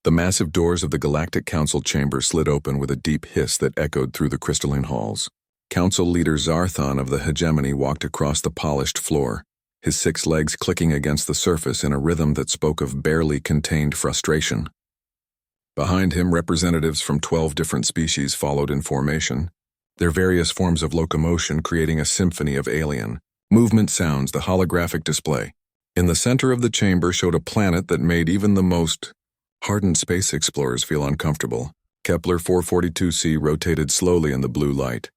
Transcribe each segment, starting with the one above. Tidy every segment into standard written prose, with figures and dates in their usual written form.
The massive doors of the Galactic Council chamber slid open with a deep hiss that echoed through the crystalline halls. Council leader Zarthon of the Hegemony walked across the polished floor, his 6 legs clicking against the surface in a rhythm that spoke of barely contained frustration. Behind him, representatives from 12 different species followed in formation, their various forms of locomotion creating a symphony of alien movement sounds. The holographic display in the center of the chamber showed a planet that made even the most hardened space explorers feel uncomfortable. Kepler 442c rotated slowly in the blue light,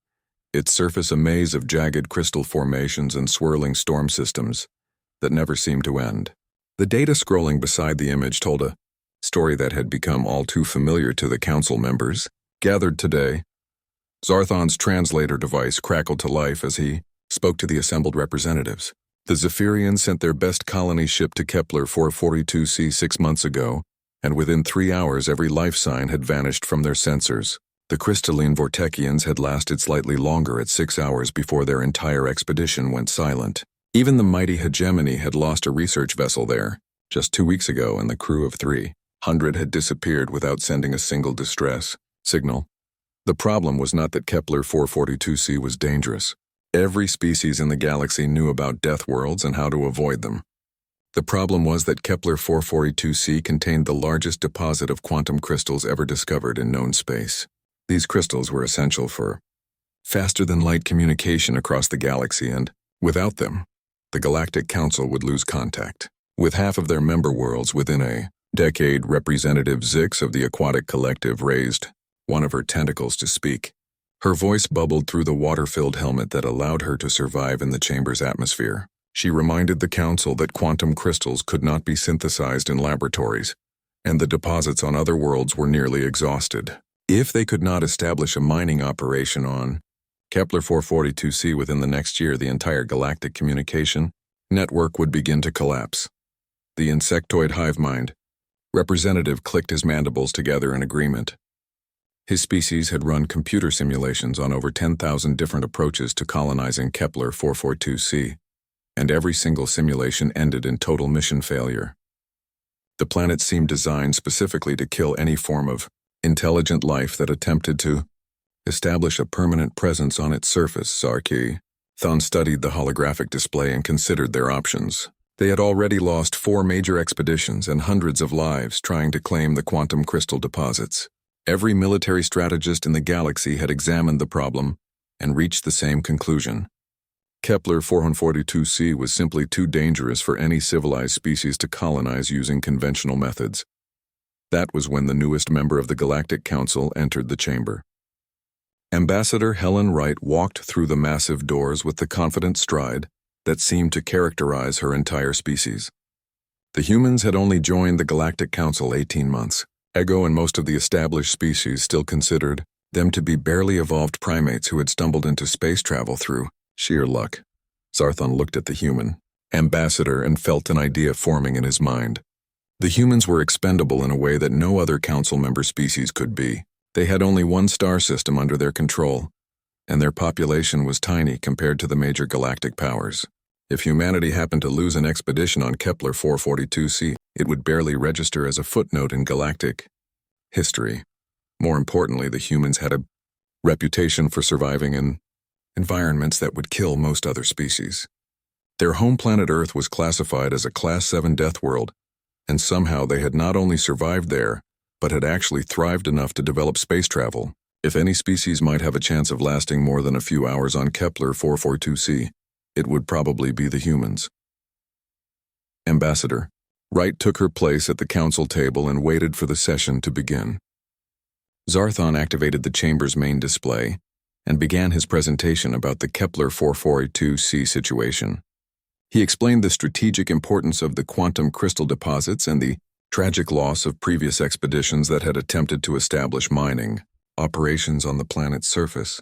its surface a maze of jagged crystal formations and swirling storm systems that never seemed to end. The data scrolling beside the image told a story that had become all too familiar to the council members gathered today. Zarthon's translator device crackled to life as he spoke to the assembled representatives. The Zephyrians sent their best colony ship to Kepler 442c 6 months ago, and within 3 hours every life sign had vanished from their sensors. The crystalline Vortechians had lasted slightly longer at 6 hours before their entire expedition went silent. Even the mighty Hegemony had lost a research vessel there just 2 weeks ago, and the crew of 300 had disappeared without sending a single distress signal. The problem was not that Kepler 442c was dangerous. Every species in the galaxy knew about Deathworlds and how to avoid them. The problem was that Kepler 442c contained the largest deposit of quantum crystals ever discovered in known space. These crystals were essential for faster-than-light communication across the galaxy, and without them, the Galactic Council would lose contact. With half of their member worlds within a decade, Representative Zix of the Aquatic Collective raised one of her tentacles to speak. Her voice bubbled through the water-filled helmet that allowed her to survive in the chamber's atmosphere. She reminded the Council that quantum crystals could not be synthesized in laboratories, and the deposits on other worlds were nearly exhausted. If they could not establish a mining operation on Kepler 442c within the next year, the entire galactic communication network would begin to collapse. The insectoid hive mind representative clicked his mandibles together in agreement. His species had run computer simulations on over 10,000 different approaches to colonizing Kepler 442c, and every single simulation ended in total mission failure. The planet seemed designed specifically to kill any form of intelligent life that attempted to establish a permanent presence on its surface. Thon studied the holographic display and considered their options. They had already lost 4 major expeditions and hundreds of lives trying to claim the quantum crystal deposits. Every military strategist in the galaxy had examined the problem and reached the same conclusion. Kepler 442c was simply too dangerous for any civilized species to colonize using conventional methods. That was when the newest member of the Galactic Council entered the chamber. Ambassador Helen Wright walked through the massive doors with the confident stride that seemed to characterize her entire species. The humans had only joined the Galactic Council 18 months. Ego and most of the established species still considered them to be barely evolved primates who had stumbled into space travel through sheer luck. Zarthon looked at the human ambassador and felt an idea forming in his mind. The humans were expendable in a way that no other council member species could be. They had only one star system under their control, and their population was tiny compared to the major galactic powers. If humanity happened to lose an expedition on Kepler 442c, it would barely register as a footnote in galactic history. More importantly, the humans had a reputation for surviving in environments that would kill most other species. Their home planet Earth was classified as a Class 7 death world, and somehow they had not only survived there, but had actually thrived enough to develop space travel. If any species might have a chance of lasting more than a few hours on Kepler 442c, it would probably be the humans. Ambassador Wright took her place at the council table and waited for the session to begin. Zarthon activated the chamber's main display and began his presentation about the Kepler 442c situation. He explained the strategic importance of the quantum crystal deposits and the tragic loss of previous expeditions that had attempted to establish mining operations on the planet's surface.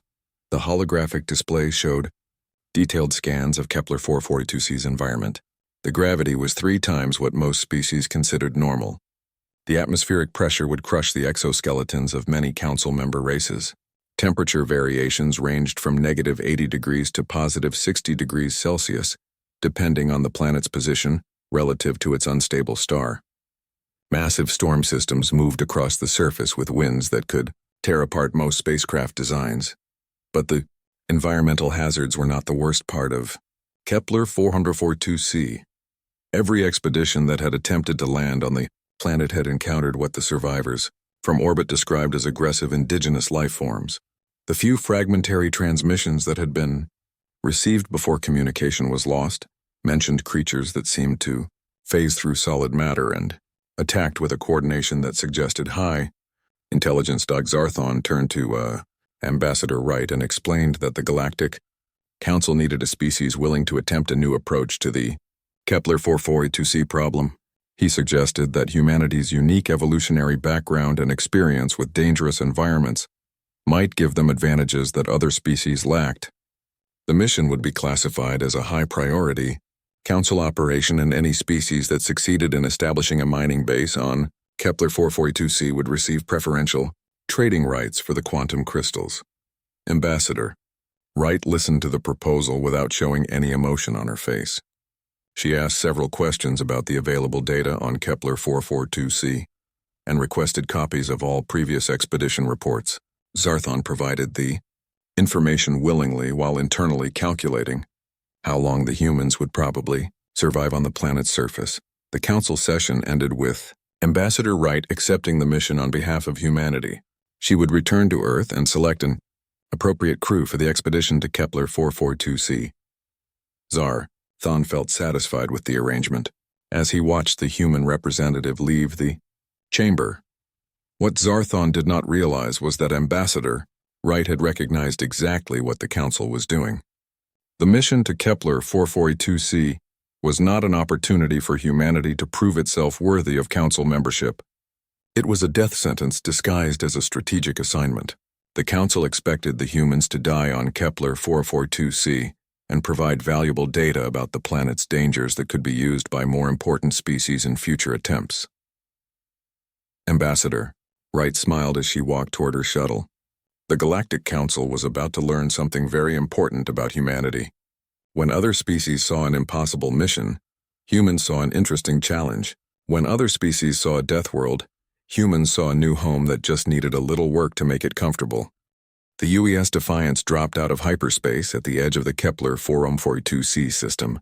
The holographic display showed detailed scans of Kepler 442c's environment. The gravity was 3 times what most species considered normal. The atmospheric pressure would crush the exoskeletons of many council member races. Temperature variations ranged from -80 degrees to +60 degrees Celsius, depending on the planet's position relative to its unstable star. Massive storm systems moved across the surface with winds that could tear apart most spacecraft designs. But the environmental hazards were not the worst part of Kepler 442c. Every expedition that had attempted to land on the planet had encountered what the survivors from orbit described as aggressive indigenous life forms. The few fragmentary transmissions that had been received before communication was lost mentioned creatures that seemed to phase through solid matter and attacked with a coordination that suggested high intelligence. Doug Zarthon turned to Ambassador Wright and explained that the Galactic Council needed a species willing to attempt a new approach to the Kepler 442c problem. He suggested that humanity's unique evolutionary background and experience with dangerous environments might give them advantages that other species lacked. The mission would be classified as a high priority Council operation, and any species that succeeded in establishing a mining base on Kepler 442c would receive preferential trading rights for the quantum crystals. Ambassador Wright listened to the proposal without showing any emotion on her face. She asked several questions about the available data on Kepler 442c and requested copies of all previous expedition reports. Zarthon provided the information willingly while internally calculating how long the humans would probably survive on the planet's surface. The council session ended with Ambassador Wright accepting the mission on behalf of humanity. She would return to Earth and select an appropriate crew for the expedition to Kepler 442c. Zarthon felt satisfied with the arrangement as he watched the human representative leave the chamber. What Zarthon did not realize was that Ambassador Wright had recognized exactly what the council was doing. The mission to Kepler 442c was not an opportunity for humanity to prove itself worthy of council membership. It was a death sentence disguised as a strategic assignment. The council expected the humans to die on Kepler 442c and provide valuable data about the planet's dangers that could be used by more important species in future attempts. Ambassador Wright smiled as she walked toward her shuttle. The Galactic Council was about to learn something very important about humanity. When other species saw an impossible mission, humans saw an interesting challenge. When other species saw a Deathworld, humans saw a new home that just needed a little work to make it comfortable. The UES Defiance dropped out of hyperspace at the edge of the Kepler 442c system,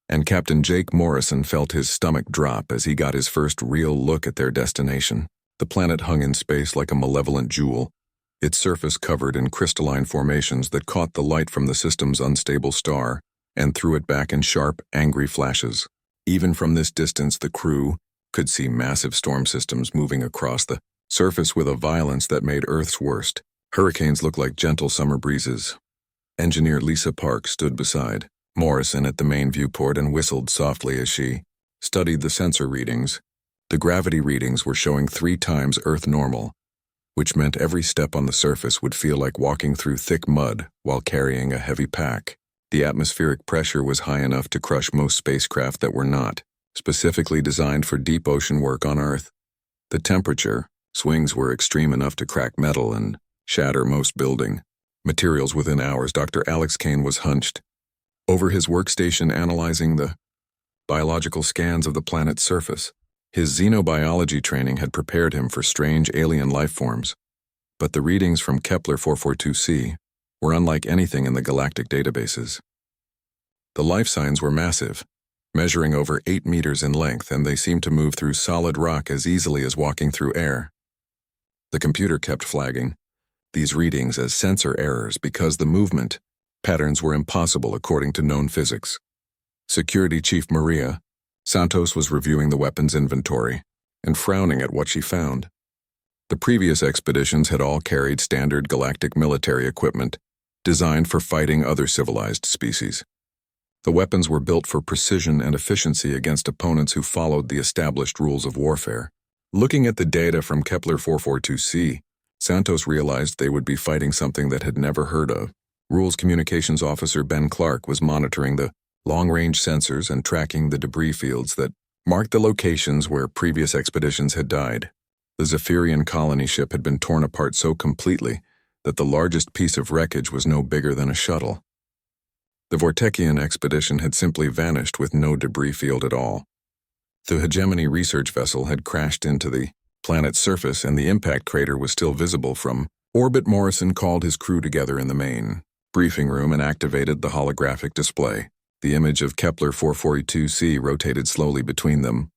and Captain Jake Morrison felt his stomach drop as he got his first real look at their destination. The planet hung in space like a malevolent jewel, its surface covered in crystalline formations that caught the light from the system's unstable star and threw it back in sharp, angry flashes. Even from this distance, the crew could see massive storm systems moving across the surface with a violence that made Earth's worst. Hurricanes looked like gentle summer breezes. Engineer Lisa Park stood beside Morrison at the main viewport and whistled softly as she studied the sensor readings. The gravity readings were showing 3 times Earth normal, which meant every step on the surface would feel like walking through thick mud while carrying a heavy pack. The atmospheric pressure was high enough to crush most spacecraft that were not specifically designed for deep ocean work on Earth. The temperature swings were extreme enough to crack metal and shatter most building materials within hours. Dr. Alex Kane was hunched over his workstation analyzing the biological scans of the planet's surface. His xenobiology training had prepared him for strange alien life forms, but the readings from Kepler 442c were unlike anything in the galactic databases. The life signs were massive, measuring over 8 meters in length, and they seemed to move through solid rock as easily as walking through air. The computer kept flagging these readings as sensor errors because the movement patterns were impossible according to known physics. Security Chief Maria Santos was reviewing the weapons inventory and frowning at what she found. The previous expeditions had all carried standard galactic military equipment designed for fighting other civilized species. The weapons were built for precision and efficiency against opponents who followed the established rules of warfare. Looking at the data from Kepler 442c, Santos realized they would be fighting something that had never heard of. Rules Communications Officer Ben Clark was monitoring the long-range sensors and tracking the debris fields that marked the locations where previous expeditions had died. The Zephyrian colony ship had been torn apart so completely that the largest piece of wreckage was no bigger than a shuttle. The Vortekian expedition had simply vanished with no debris field at all. The hegemony research vessel had crashed into the planet's surface, and the impact crater was still visible from orbit. Morrison called his crew together in the main briefing room and activated the holographic display. The image of Kepler 442c rotated slowly between them,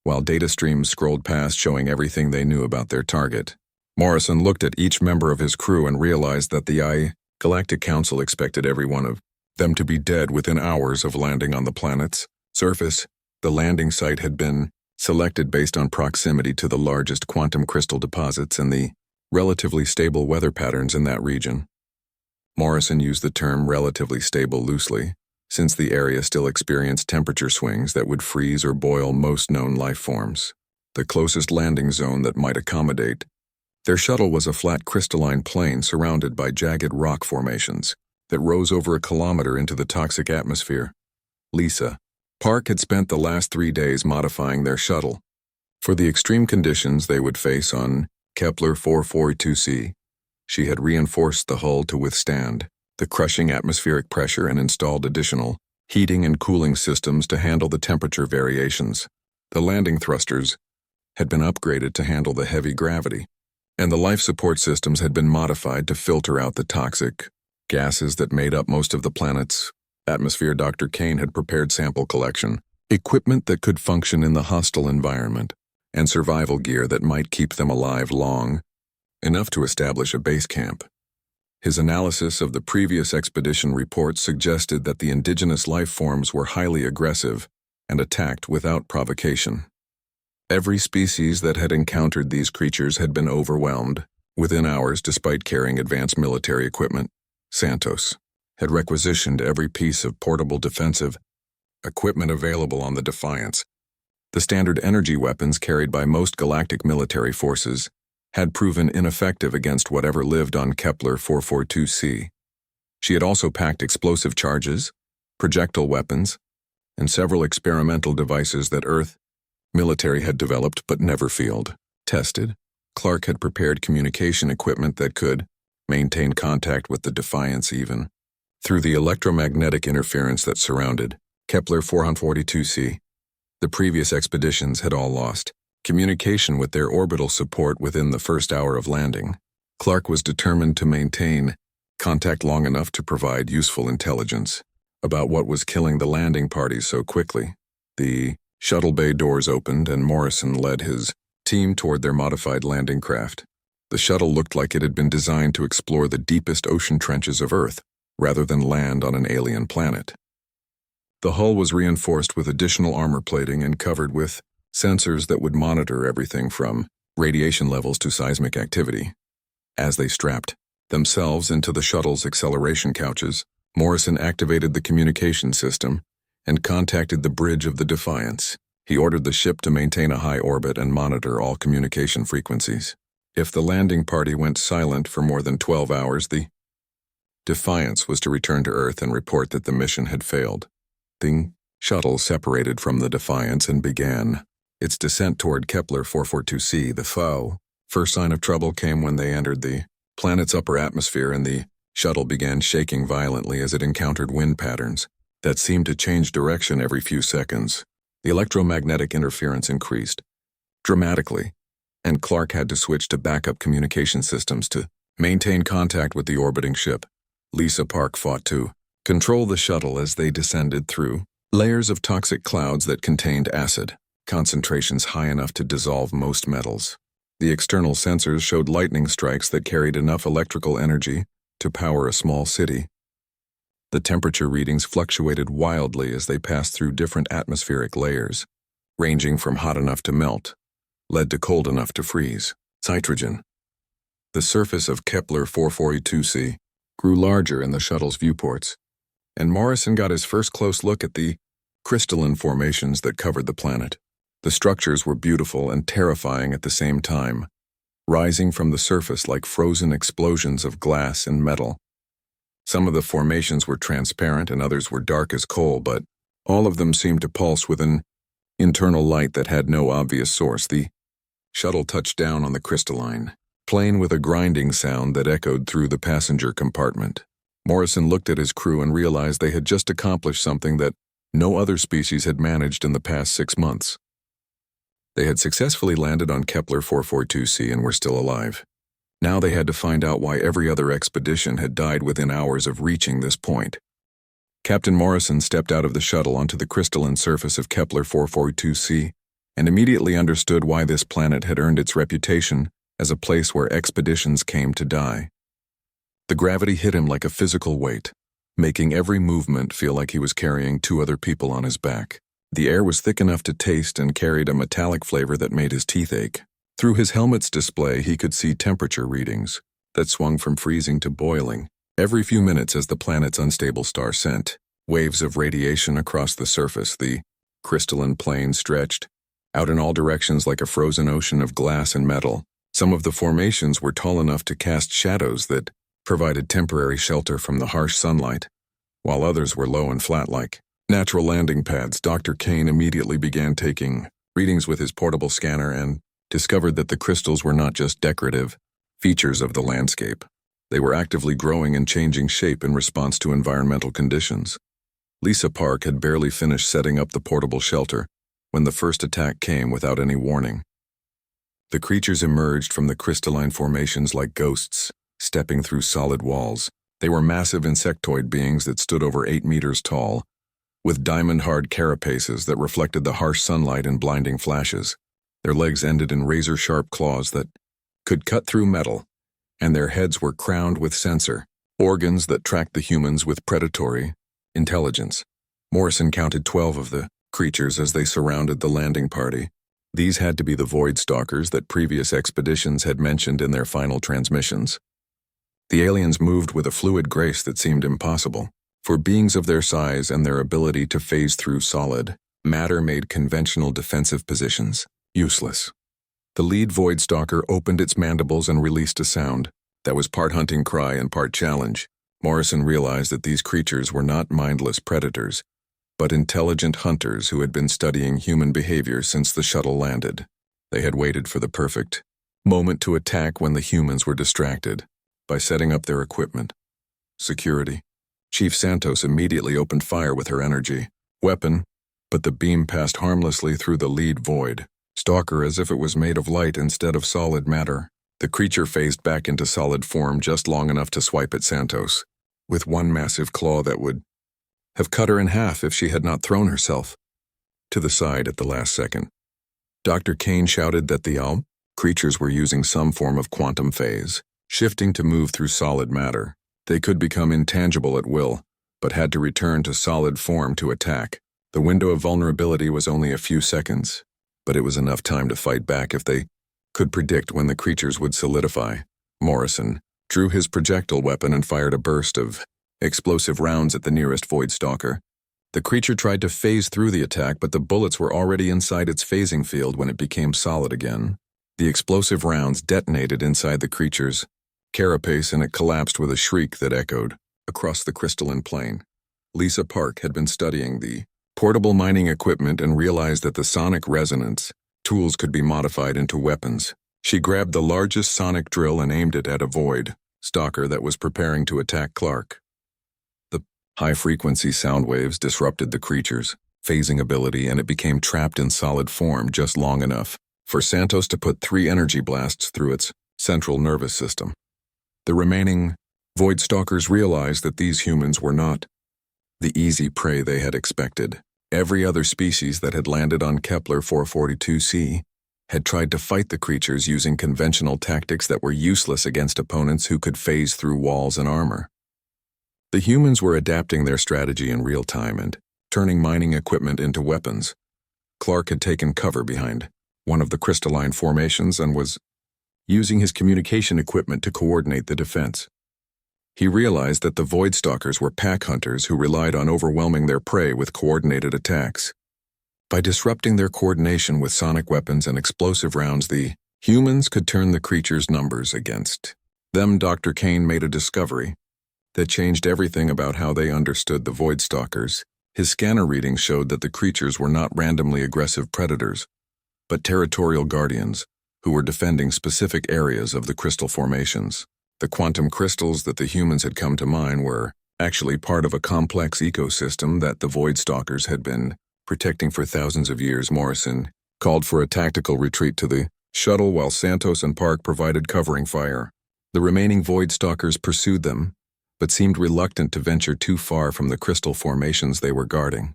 while data streams scrolled past showing everything they knew about their target. Morrison looked at each member of his crew and realized that the Galactic Council expected every one of them to be dead within hours of landing on the planet's surface. The landing site had been selected based on proximity to the largest quantum crystal deposits and the relatively stable weather patterns in that region. Morrison used the term relatively stable loosely, since the area still experienced temperature swings that would freeze or boil most known life forms. The closest landing zone that might accommodate their shuttle was a flat crystalline plain surrounded by jagged rock formations that rose over a kilometer into the toxic atmosphere. Lisa Park had spent the last 3 days modifying their shuttle for the extreme conditions they would face on Kepler 442c. She had reinforced the hull to withstand the crushing atmospheric pressure and installed additional heating and cooling systems to handle the temperature variations. The landing thrusters had been upgraded to handle the heavy gravity, and the life support systems had been modified to filter out the toxic gases that made up most of the planet's atmosphere. Dr. Kane had prepared sample collection equipment that could function in the hostile environment, and survival gear that might keep them alive long enough to establish a base camp. His analysis of the previous expedition reports suggested that the indigenous life forms were highly aggressive and attacked without provocation. Every species that had encountered these creatures had been overwhelmed within hours despite carrying advanced military equipment. Santos had requisitioned every piece of portable defensive equipment available on the Defiance. The standard energy weapons carried by most galactic military forces had proven ineffective against whatever lived on Kepler 442c. She had also packed explosive charges, projectile weapons, and several experimental devices that Earth military had developed but never field tested. Clark had prepared communication equipment that could maintain contact with the Defiance even through the electromagnetic interference that surrounded Kepler 442c. The previous expeditions had all lost communication with their orbital support within the first hour of landing. Clark was determined to maintain contact long enough to provide useful intelligence about what was killing the landing parties so quickly. The shuttle bay doors opened and Morrison led his team toward their modified landing craft. The shuttle looked like it had been designed to explore the deepest ocean trenches of Earth, rather than land on an alien planet. The hull was reinforced with additional armor plating and covered with sensors that would monitor everything from radiation levels to seismic activity. As they strapped themselves into the shuttle's acceleration couches, Morrison activated the communication system and contacted the bridge of the Defiance. He ordered the ship to maintain a high orbit and monitor all communication frequencies. If the landing party went silent for more than 12 hours, the Defiance was to return to Earth and report that the mission had failed. The shuttle separated from the Defiance and began its descent toward Kepler 442c. The first sign of trouble came when they entered the planet's upper atmosphere, and the shuttle began shaking violently as it encountered wind patterns that seemed to change direction every few seconds. The electromagnetic interference increased dramatically, and Clark had to switch to backup communication systems to maintain contact with the orbiting ship. Lisa Park fought to control the shuttle as they descended through layers of toxic clouds that contained acid, concentrations high enough to dissolve most metals. The external sensors showed lightning strikes that carried enough electrical energy to power a small city. The temperature readings fluctuated wildly as they passed through different atmospheric layers, ranging from hot enough to melt, lead to cold enough to freeze. Nitrogen. The surface of Kepler 442c grew larger in the shuttle's viewports, and Morrison got his first close look at the crystalline formations that covered the planet. The structures were beautiful and terrifying at the same time, rising from the surface like frozen explosions of glass and metal. Some of the formations were transparent and others were dark as coal, but all of them seemed to pulse with an internal light that had no obvious source. The shuttle touched down on the crystalline plain with a grinding sound that echoed through the passenger compartment. Morrison looked at his crew and realized they had just accomplished something that no other species had managed in the past 6 months. They had successfully landed on Kepler 442c and were still alive. Now they had to find out why every other expedition had died within hours of reaching this point. Captain Morrison stepped out of the shuttle onto the crystalline surface of Kepler 442c and immediately understood why this planet had earned its reputation as a place where expeditions came to die. The gravity hit him like a physical weight, making every movement feel like he was carrying two other people on his back. The air was thick enough to taste and carried a metallic flavor that made his teeth ache. Through his helmet's display, he could see temperature readings that swung from freezing to boiling every few minutes as the planet's unstable star sent waves of radiation across the surface. The crystalline plane stretched out in all directions like a frozen ocean of glass and metal. Some of the formations were tall enough to cast shadows that provided temporary shelter from the harsh sunlight, while others were low and flat like natural landing pads. Dr. Kane immediately began taking readings with his portable scanner and discovered that the crystals were not just decorative features of the landscape. They were actively growing and changing shape in response to environmental conditions. Lisa Park had barely finished setting up the portable shelter when the first attack came without any warning. The creatures emerged from the crystalline formations like ghosts, stepping through solid walls. They were massive insectoid beings that stood over 8 meters tall, with diamond-hard carapaces that reflected the harsh sunlight in blinding flashes. Their legs ended in razor-sharp claws that could cut through metal, and their heads were crowned with sensor organs that tracked the humans with predatory intelligence. Morrison counted 12 of the creatures as they surrounded the landing party. These had to be the Void Stalkers that previous expeditions had mentioned in their final transmissions. The aliens moved with a fluid grace that seemed impossible. For beings of their size and their ability to phase through solid matter made conventional defensive positions useless. The lead Void Stalker opened its mandibles and released a sound that was part hunting cry and part challenge. Morrison realized that these creatures were not mindless predators, but intelligent hunters who had been studying human behavior since the shuttle landed. They had waited for the perfect moment to attack when the humans were distracted by setting up their equipment. Security. Chief Santos immediately opened fire with her energy weapon, but the beam passed harmlessly through the lead Void Stalker as if it was made of light instead of solid matter. The creature phased back into solid form just long enough to swipe at Santos, with one massive claw that would have cut her in half if she had not thrown herself to the side at the last second. Dr. Kane shouted that the creatures were using some form of quantum phase, shifting to move through solid matter. They could become intangible at will, but had to return to solid form to attack. The window of vulnerability was only a few seconds, but it was enough time to fight back if they could predict when the creatures would solidify. Morrison drew his projectile weapon and fired a burst of explosive rounds at the nearest Void Stalker. The creature tried to phase through the attack, but the bullets were already inside its phasing field when it became solid again. The explosive rounds detonated inside the creature's carapace and it collapsed with a shriek that echoed across the crystalline plane. Lisa Park had been studying the portable mining equipment and realized that the sonic resonance tools could be modified into weapons. She grabbed the largest sonic drill and aimed it at a Void Stalker that was preparing to attack Clark. The high-frequency sound waves disrupted the creature's phasing ability and it became trapped in solid form just long enough for Santos to put 3 energy blasts through its central nervous system. The remaining Void Stalkers realized that these humans were not the easy prey they had expected. Every other species that had landed on Kepler 442c had tried to fight the creatures using conventional tactics that were useless against opponents who could phase through walls and armor. The humans were adapting their strategy in real time and turning mining equipment into weapons. Clark had taken cover behind one of the crystalline formations and was using his communication equipment to coordinate the defense. He realized that the Void Stalkers were pack hunters who relied on overwhelming their prey with coordinated attacks. By disrupting their coordination with sonic weapons and explosive rounds, the humans could turn the creatures' numbers against them. Dr. Kane made a discovery that changed everything about how they understood the Void Stalkers. His scanner readings showed that the creatures were not randomly aggressive predators, but territorial guardians who were defending specific areas of the crystal formations. The quantum crystals that the humans had come to mine were actually part of a complex ecosystem that the Void Stalkers had been protecting for thousands of years. Morrison called for a tactical retreat to the shuttle while Santos and Park provided covering fire. The remaining Void Stalkers pursued them, but seemed reluctant to venture too far from the crystal formations they were guarding.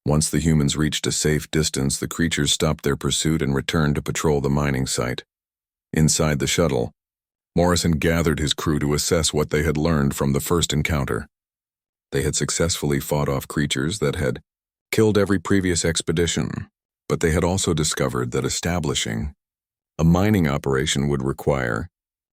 Once the humans reached a safe distance, the creatures stopped their pursuit and returned to patrol the mining site. Inside the shuttle, Morrison gathered his crew to assess what they had learned from the first encounter. They had successfully fought off creatures that had killed every previous expedition, but they had also discovered that establishing a mining operation would require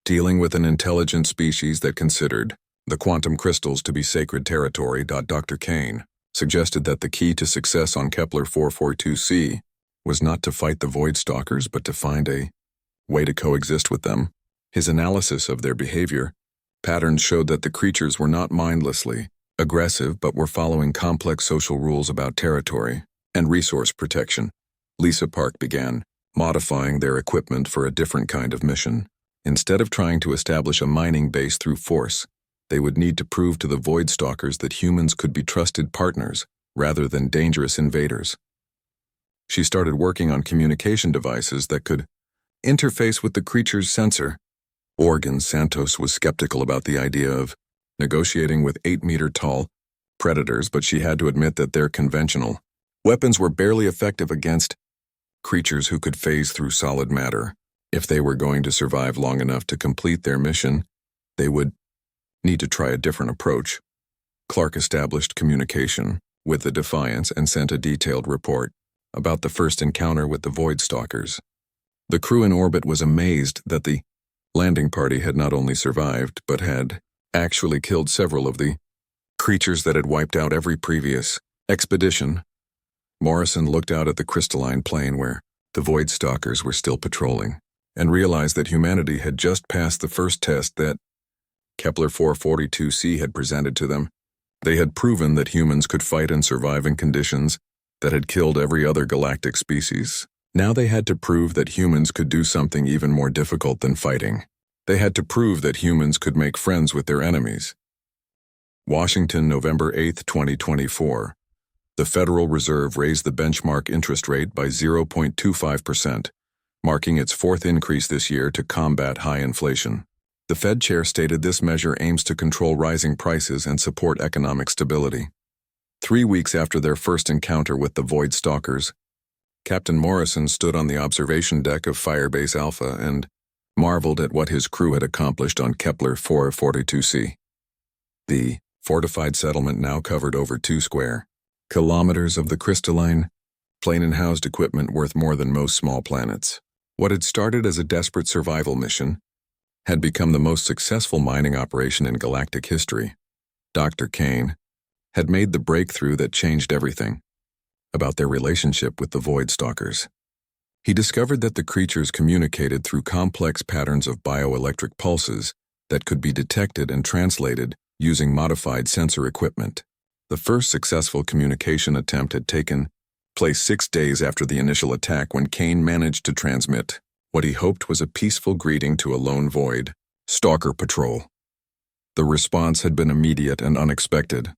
dealing with an intelligent species that considered the quantum crystals to be sacred territory. Dr. Kane suggested that the key to success on Kepler 442c was not to fight the Void Stalkers, but to find a way to coexist with them. His analysis of their behavior patterns showed that the creatures were not mindlessly aggressive, but were following complex social rules about territory and resource protection. Lisa Park began modifying their equipment for a different kind of mission. Instead of trying to establish a mining base through force, they would need to prove to the Void Stalkers that humans could be trusted partners rather than dangerous invaders. She started working on communication devices that could interface with the creature's sensor organs. Santos was skeptical about the idea of negotiating with 8-meter-tall predators, but she had to admit that their conventional weapons were barely effective against creatures who could phase through solid matter. If they were going to survive long enough to complete their mission, they would need to try a different approach. Clark established communication with the Defiance and sent a detailed report about the first encounter with the Void Stalkers. The crew in orbit was amazed that the landing party had not only survived, but had actually killed several of the creatures that had wiped out every previous expedition. Morrison looked out at the crystalline plain where the Void Stalkers were still patrolling, and realized that humanity had just passed the first test that Kepler 442c had presented to them. They had proven that humans could fight and survive in conditions that had killed every other galactic species. Now they had to prove that humans could do something even more difficult than fighting. They had to prove that humans could make friends with their enemies. Washington, November 8, 2024. The Federal Reserve raised the benchmark interest rate by 0.25%, marking its fourth increase this year to combat high inflation. The Fed chair stated this measure aims to control rising prices and support economic stability. 3 weeks after their first encounter with the Void Stalkers, Captain Morrison stood on the observation deck of Firebase Alpha and marveled at what his crew had accomplished on Kepler 442c. The fortified settlement now covered over 2 square kilometers of the crystalline, plain and housed equipment worth more than most small planets. What had started as a desperate survival mission had become the most successful mining operation in galactic history. Dr. Kane had made the breakthrough that changed everything about their relationship with the Void Stalkers. He discovered that the creatures communicated through complex patterns of bioelectric pulses that could be detected and translated using modified sensor equipment. The first successful communication attempt had taken place 6 days after the initial attack, when Kane managed to transmit what he hoped was a peaceful greeting to a lone Void Stalker patrol. The response had been immediate and unexpected.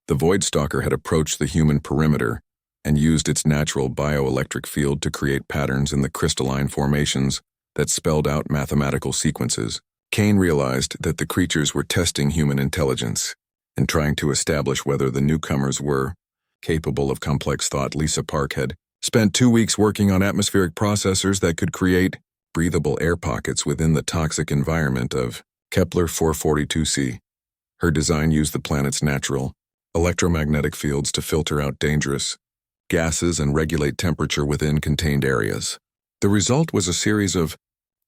The Void Stalker had approached the human perimeter and used its natural bioelectric field to create patterns in the crystalline formations that spelled out mathematical sequences. Kane realized that the creatures were testing human intelligence and trying to establish whether the newcomers were capable of complex thought. Lisa Park had spent 2 weeks working on atmospheric processors that could create breathable air pockets within the toxic environment of Kepler 442c. Her design used the planet's natural electromagnetic fields to filter out dangerous gases and regulate temperature within contained areas. The result was a series of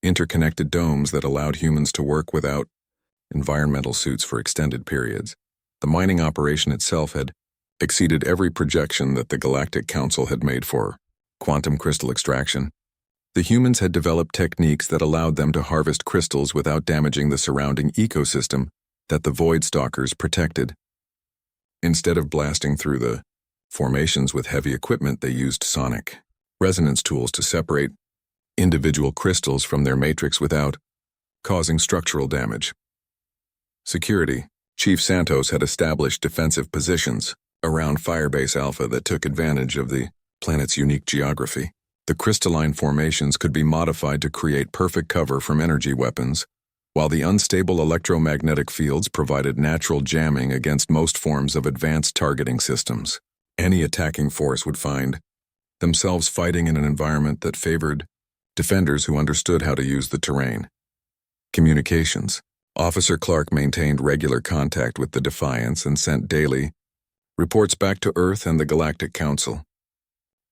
interconnected domes that allowed humans to work without environmental suits for extended periods. The mining operation itself had exceeded every projection that the Galactic Council had made for quantum crystal extraction. The humans had developed techniques that allowed them to harvest crystals without damaging the surrounding ecosystem that the Void Stalkers protected. Instead of blasting through the formations with heavy equipment, they used sonic resonance tools to separate individual crystals from their matrix without causing structural damage. Security. Chief Santos had established defensive positions around Firebase Alpha that took advantage of the planet's unique geography. The crystalline formations could be modified to create perfect cover from energy weapons, while the unstable electromagnetic fields provided natural jamming against most forms of advanced targeting systems. Any attacking force would find themselves fighting in an environment that favored defenders who understood how to use the terrain. Communications. Officer Clark maintained regular contact with the Defiance and sent daily reports back to Earth and the Galactic Council.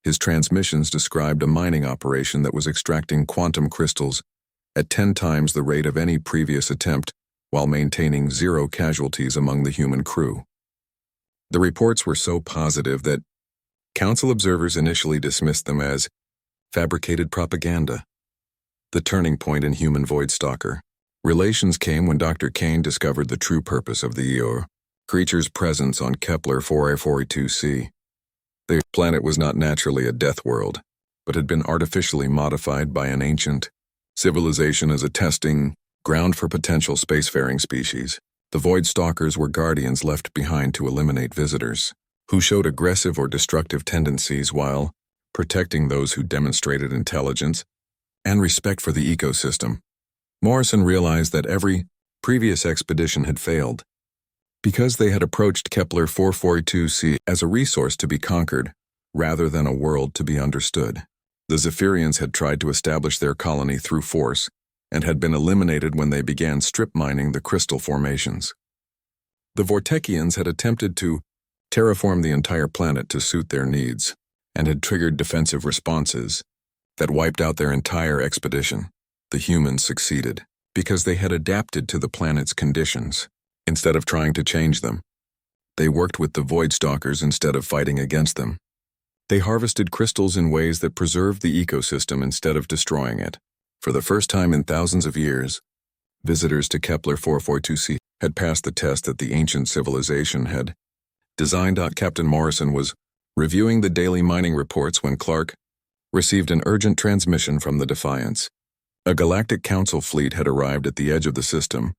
His transmissions described a mining operation that was extracting quantum crystals at 10 times the rate of any previous attempt while maintaining 0 casualties among the human crew. The reports were so positive that Council observers initially dismissed them as fabricated propaganda. The turning point in human Void Stalker relations came when Dr. Kane discovered the true purpose of the EO creature's presence on Kepler 442c. The planet was not naturally a death world, but had been artificially modified by an ancient civilization as a testing ground for potential spacefaring species. The Void Stalkers were guardians left behind to eliminate visitors who showed aggressive or destructive tendencies while protecting those who demonstrated intelligence and respect for the ecosystem. Morrison realized that every previous expedition had failed because they had approached Kepler 442c as a resource to be conquered rather than a world to be understood. The Zephyrians had tried to establish their colony through force and had been eliminated when they began strip mining the crystal formations. The Vortekians had attempted to terraform the entire planet to suit their needs and had triggered defensive responses that wiped out their entire expedition. The humans succeeded because they had adapted to the planet's conditions instead of trying to change them. They worked with the Void Stalkers instead of fighting against them. They harvested crystals in ways that preserved the ecosystem instead of destroying it. For the first time in thousands of years, visitors to Kepler 442c had passed the test that the ancient civilization had designed. Captain Morrison was reviewing the daily mining reports when Clark received an urgent transmission from the Defiance. A Galactic Council fleet had arrived at the edge of the system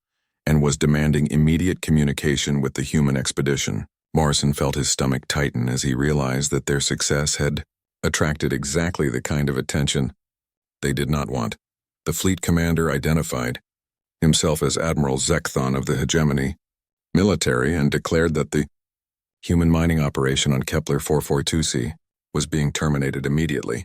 and was demanding immediate communication with the human expedition. Morrison felt his stomach tighten as he realized that their success had attracted exactly the kind of attention they did not want. The fleet commander identified himself as Admiral Zekthon of the Hegemony military and declared that the human mining operation on Kepler 442c was being terminated immediately.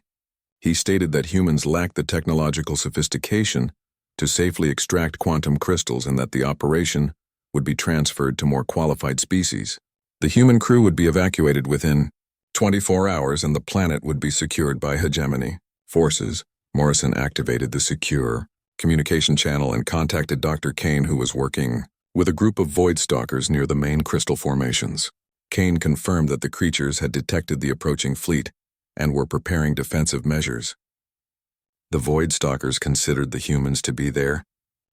He stated that humans lacked the technological sophistication to safely extract quantum crystals and that the operation would be transferred to more qualified species. The human crew would be evacuated within 24 hours and the planet would be secured by Hegemony forces. Morrison activated the secure communication channel and contacted Dr. Kane, who was working with a group of Void Stalkers near the main crystal formations. Kane confirmed that the creatures had detected the approaching fleet and were preparing defensive measures. The Void Stalkers considered the humans to be their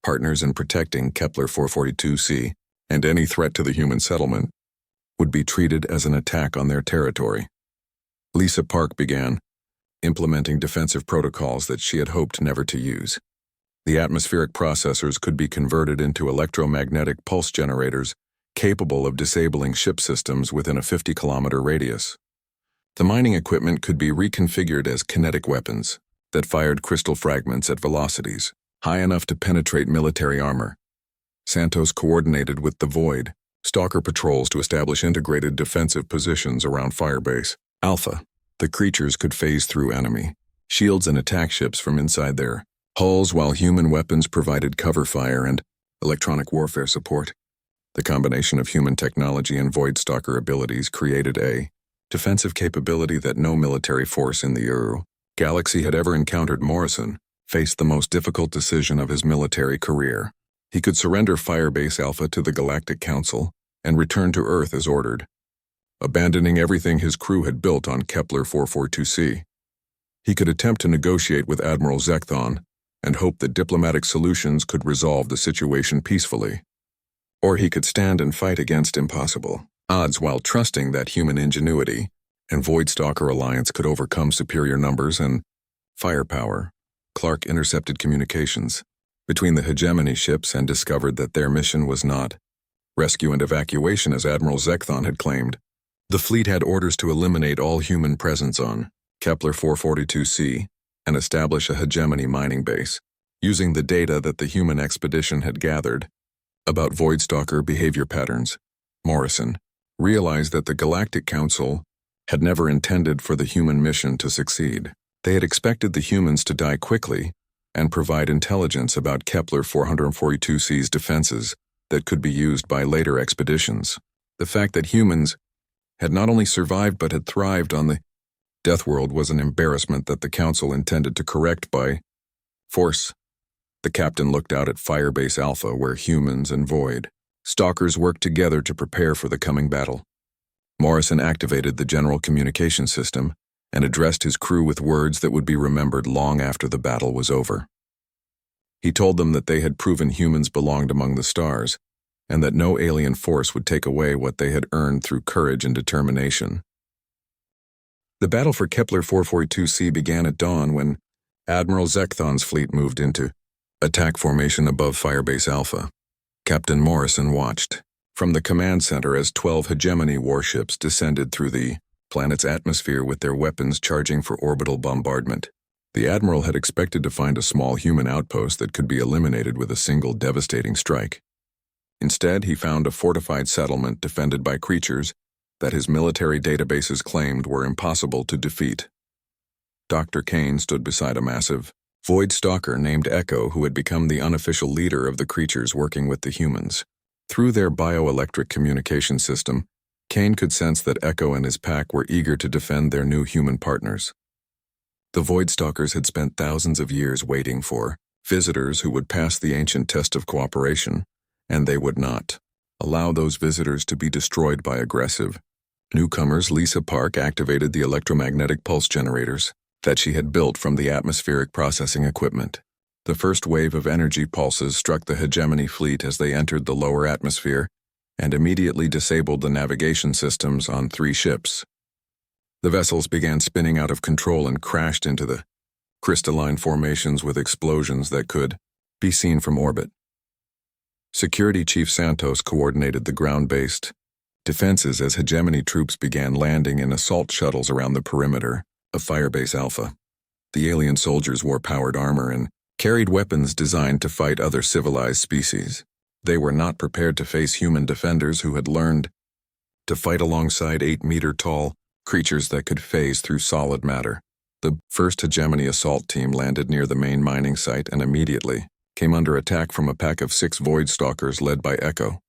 partners in protecting Kepler 442c, and any threat to the human settlement would be treated as an attack on their territory. Lisa Park began implementing defensive protocols that she had hoped never to use. The atmospheric processors could be converted into electromagnetic pulse generators capable of disabling ship systems within a 50-kilometer radius. The mining equipment could be reconfigured as kinetic weapons that fired crystal fragments at velocities high enough to penetrate military armor. Santos coordinated with the Void Stalker patrols to establish integrated defensive positions around Firebase Alpha. The creatures could phase through enemy shields and attack ships from inside their hulls, while human weapons provided cover fire and electronic warfare support. The combination of human technology and Void Stalker abilities created a defensive capability that no military force in the galaxy had ever encountered. Morrison faced the most difficult decision of his military career. He could surrender Firebase Alpha to the Galactic Council and return to Earth as ordered, abandoning everything his crew had built on Kepler 442c. He could attempt to negotiate with Admiral Zekthon and hope that diplomatic solutions could resolve the situation peacefully. Or he could stand and fight against impossible odds while trusting that human ingenuity and Void Stalker alliance could overcome superior numbers and firepower. Clark intercepted communications between the Hegemony ships and discovered that their mission was not rescue and evacuation as Admiral Zekthon had claimed. The fleet had orders to eliminate all human presence on Kepler 442c, and establish a hegemony mining base, using the data that the human expedition had gathered about Voidstalker behavior patterns. Morrison realized that the Galactic Council had never intended for the human mission to succeed. They had expected the humans to die quickly and provide intelligence about Kepler 442c's defenses that could be used by later expeditions. The fact that humans had not only survived but had thrived on the Deathworld was an embarrassment that the Council intended to correct by force. The captain looked out at Firebase Alpha, where humans and Void Stalkers worked together to prepare for the coming battle. Morrison activated the general communication system and addressed his crew with words that would be remembered long after the battle was over. He told them that they had proven humans belonged among the stars, and that no alien force would take away what they had earned through courage and determination. The battle for Kepler 442c began at dawn when Admiral Zekthon's fleet moved into attack formation above Firebase Alpha. Captain Morrison watched from the command center as 12 hegemony warships descended through the planet's atmosphere with their weapons charging for orbital bombardment. The Admiral had expected to find a small human outpost that could be eliminated with a single devastating strike. Instead, he found a fortified settlement defended by creatures that his military databases claimed were impossible to defeat. Dr. Kane stood beside a massive Void Stalker named Echo, who had become the unofficial leader of the creatures working with the humans. Through their bioelectric communication system, Kane could sense that Echo and his pack were eager to defend their new human partners. The Void Stalkers had spent thousands of years waiting for visitors who would pass the ancient test of cooperation, and they would not allow those visitors to be destroyed by aggressive newcomers. Lisa Park activated the electromagnetic pulse generators that she had built from the atmospheric processing equipment. The first wave of energy pulses struck the hegemony fleet as they entered the lower atmosphere and immediately disabled the navigation systems on 3 ships. The vessels began spinning out of control and crashed into the crystalline formations with explosions that could be seen from orbit. Security Chief Santos coordinated the ground-based defenses as hegemony troops began landing in assault shuttles around the perimeter of Firebase Alpha. The alien soldiers wore powered armor and carried weapons designed to fight other civilized species. They were not prepared to face human defenders who had learned to fight alongside 8-meter-tall creatures that could phase through solid matter. The first hegemony assault team landed near the main mining site and immediately came under attack from a pack of 6 Void Stalkers led by Echo.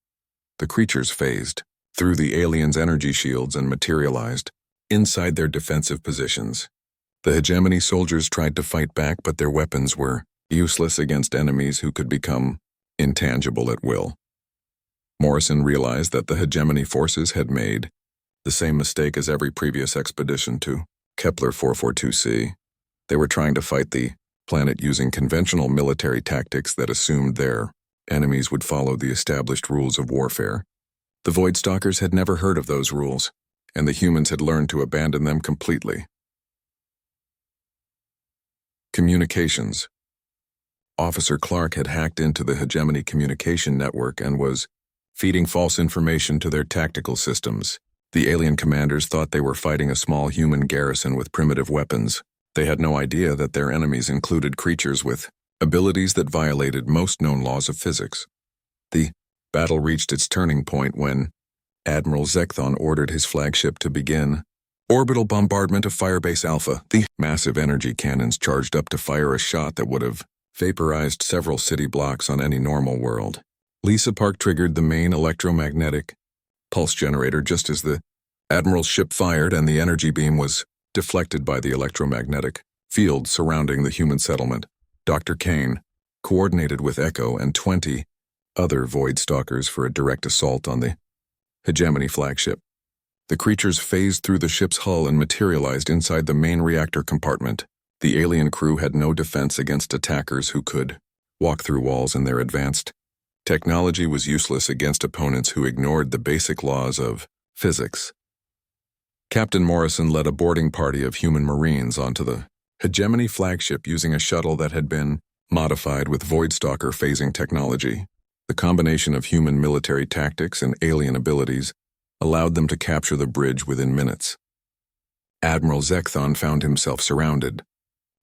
The creatures phased through the aliens' energy shields and materialized inside their defensive positions. The hegemony soldiers tried to fight back, but their weapons were useless against enemies who could become intangible at will. Morrison realized that the hegemony forces had made the same mistake as every previous expedition to Kepler 442c. They were trying to fight the planet using conventional military tactics that assumed their enemies would follow the established rules of warfare. The Void Stalkers had never heard of those rules, and the humans had learned to abandon them completely. Communications. Officer Clark had hacked into the hegemony communication network and was feeding false information to their tactical systems. The alien commanders thought they were fighting a small human garrison with primitive weapons. They had no idea that their enemies included creatures with abilities that violated most known laws of physics. The battle reached its turning point when Admiral Zekthon ordered his flagship to begin orbital bombardment of Firebase Alpha. The massive energy cannons charged up to fire a shot that would have vaporized several city blocks on any normal world. Lisa Park triggered the main electromagnetic pulse generator just as the Admiral's ship fired, and the energy beam was deflected by the electromagnetic field surrounding the human settlement. Dr. Kane coordinated with Echo and 20 other Void Stalkers for a direct assault on the hegemony flagship. The creatures phased through the ship's hull and materialized inside the main reactor compartment. The alien crew had no defense against attackers who could walk through walls, and their advanced technology was useless against opponents who ignored the basic laws of physics. Captain Morrison led a boarding party of human marines onto the hegemony flagship using a shuttle that had been modified with Void Stalker phasing technology. The combination of human military tactics and alien abilities allowed them to capture the bridge within minutes. Admiral Zekthon found himself surrounded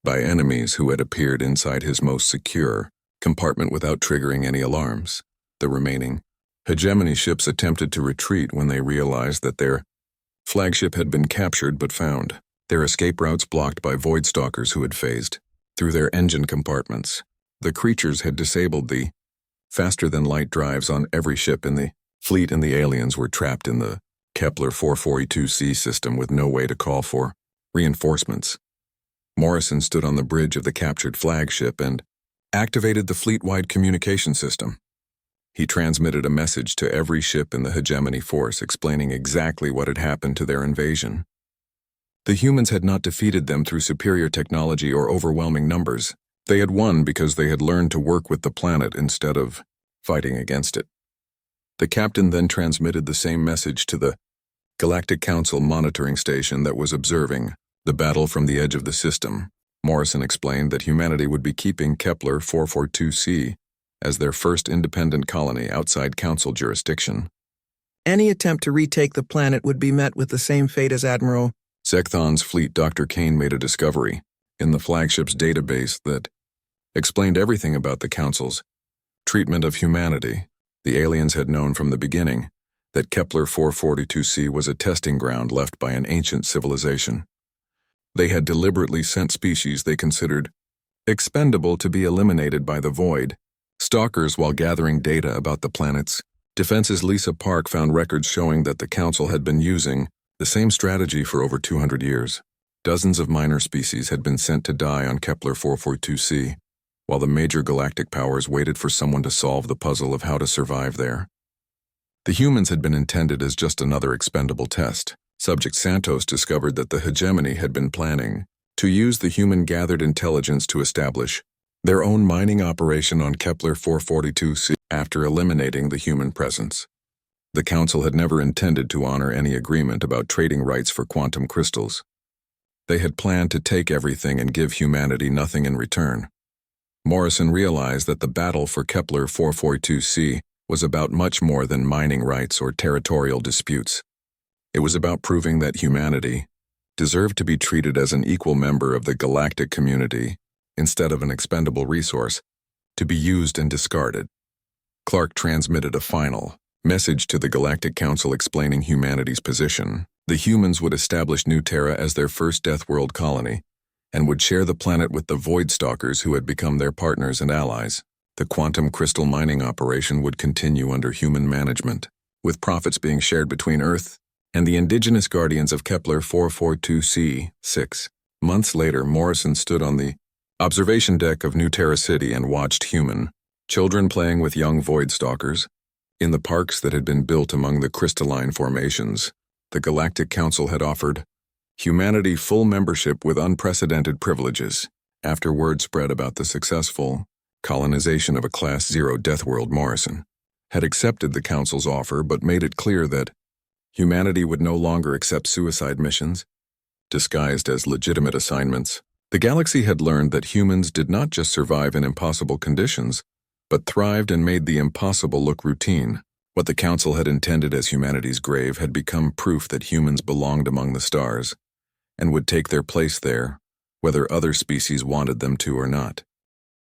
by enemies who had appeared inside his most secure compartment without triggering any alarms. The remaining hegemony ships attempted to retreat when they realized that their flagship had been captured but found, their escape routes blocked by void stalkers who had phased through their engine compartments. The creatures had disabled the faster-than-light drives on every ship in the fleet, and the aliens were trapped in the Kepler 442c system with no way to call for reinforcements. Morrison stood on the bridge of the captured flagship and activated the fleet-wide communication system. He transmitted a message to every ship in the hegemony force explaining exactly what had happened to their invasion. The humans had not defeated them through superior technology or overwhelming numbers. They had won because they had learned to work with the planet instead of fighting against it. The captain then transmitted the same message to the Galactic Council monitoring station that was observing the battle from the edge of the system. Morrison explained that humanity would be keeping Kepler 442c as their first independent colony outside Council jurisdiction. Any attempt to retake the planet would be met with the same fate as Admiral Zekthon's fleet. Dr. Kane made a discovery in the flagship's database that explained everything about the Council's treatment of humanity. The aliens had known from the beginning that Kepler 442c was a testing ground left by an ancient civilization. They had deliberately sent species they considered expendable to be eliminated by the void stalkers while gathering data about the planet's defenses. Lisa Park found records showing that the Council had been using the same strategy for over 200 years. Dozens of minor species had been sent to die on Kepler 442c, while the major galactic powers waited for someone to solve the puzzle of how to survive there. The humans had been intended as just another expendable test. Subject Santos discovered that the hegemony had been planning to use the human-gathered intelligence to establish their own mining operation on Kepler 442c after eliminating the human presence. The Council had never intended to honor any agreement about trading rights for quantum crystals. They had planned to take everything and give humanity nothing in return. Morrison realized that the battle for Kepler 442c was about much more than mining rights or territorial disputes. It was about proving that humanity deserved to be treated as an equal member of the galactic community instead of an expendable resource to be used and discarded. Clark transmitted a final message to the Galactic Council explaining humanity's position. The humans would establish New Terra as their first Deathworld colony and would share the planet with the Void Stalkers who had become their partners and allies. The quantum crystal mining operation would continue under human management, with profits being shared between Earth and the indigenous guardians of Kepler 442c. 6 months later, Morrison stood on the observation deck of New Terra City and watched human children playing with young Void Stalkers in the parks that had been built among the crystalline formations. The Galactic Council had offered humanity full membership with unprecedented privileges. After word spread about the successful colonization of a Class 0 Deathworld, Morrison had accepted the Council's offer but made it clear that humanity would no longer accept suicide missions, disguised as legitimate assignments. The galaxy had learned that humans did not just survive in impossible conditions, but thrived and made the impossible look routine. What the Council had intended as humanity's grave had become proof that humans belonged among the stars and would take their place there, whether other species wanted them to or not.